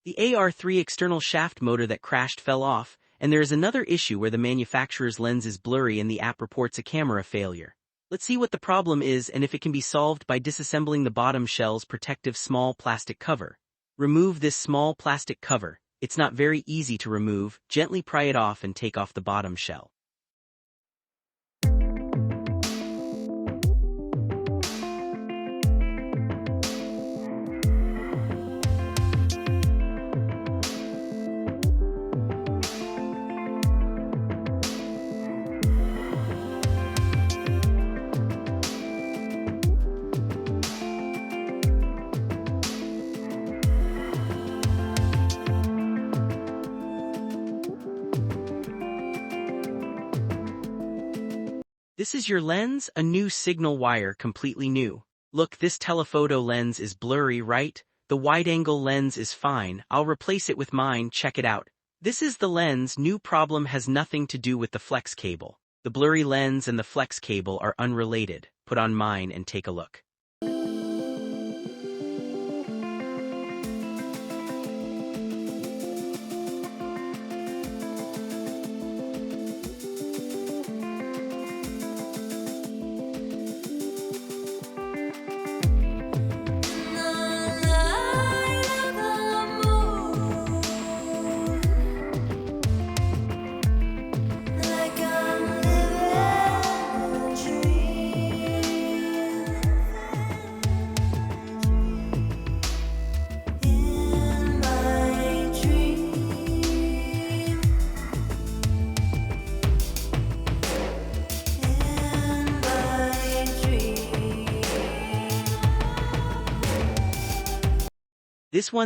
The AR3 external shaft motor that crashed fell off, and there is another issue where the manufacturer's lens is blurry and the app reports a camera failure. Let's see what the problem is and if it can be solved by disassembling the bottom shell's protective small plastic cover. Remove this small plastic cover. It's not very easy to remove. Gently pry it off and take off the bottom shell. This is your lens, a new signal wire, completely new. Look, this telephoto lens is blurry, right? The wide-angle lens is fine. I'll replace it with mine, check it out. This is the lens. New problem has nothing to do with the flex cable. The blurry lens and the flex cable are unrelated. Put on mine and take a look.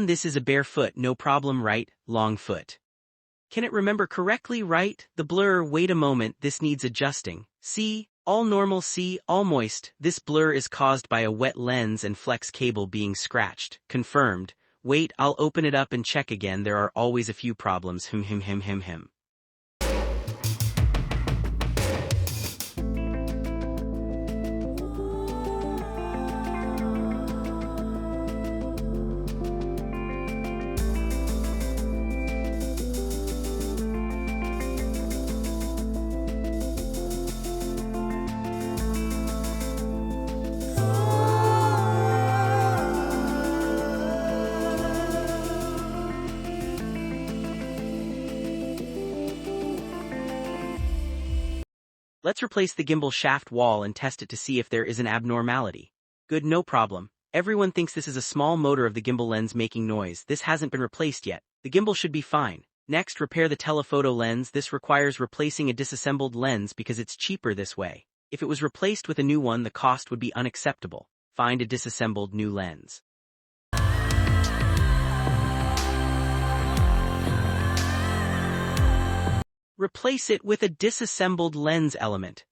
This is a bare foot, no problem, right? Long foot. Can it remember correctly, right? The blur, wait a moment, this needs adjusting. See, all normal, see, all moist. This blur is caused by a wet lens and flex cable being scratched. Confirmed. Wait, I'll open it up and check again. There are always a few problems. Let's replace the gimbal shaft wall and test it to see if there is an abnormality. Good, no problem. Everyone thinks this is a small motor of the gimbal lens making noise. This hasn't been replaced yet. The gimbal should be fine. Next, repair the telephoto lens. This requires replacing a disassembled lens because it's cheaper this way. If it was replaced with a new one, the cost would be unacceptable. Find a disassembled new lens. Replace it with a disassembled lens element.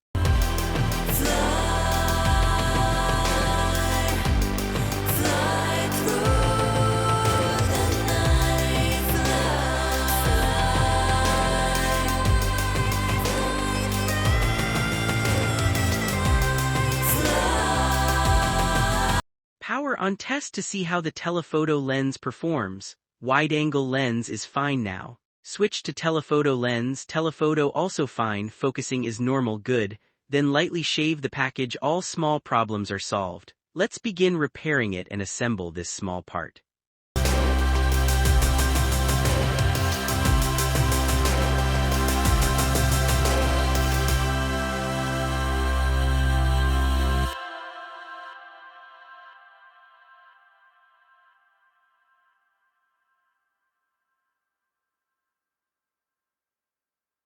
Power on. Test to see how the telephoto lens performs. Wide-angle lens is fine now. Switch to telephoto lens. Telephoto also fine. Focusing is normal, good. Then lightly shave the package. All small problems are solved. Let's begin repairing it and assemble this small part.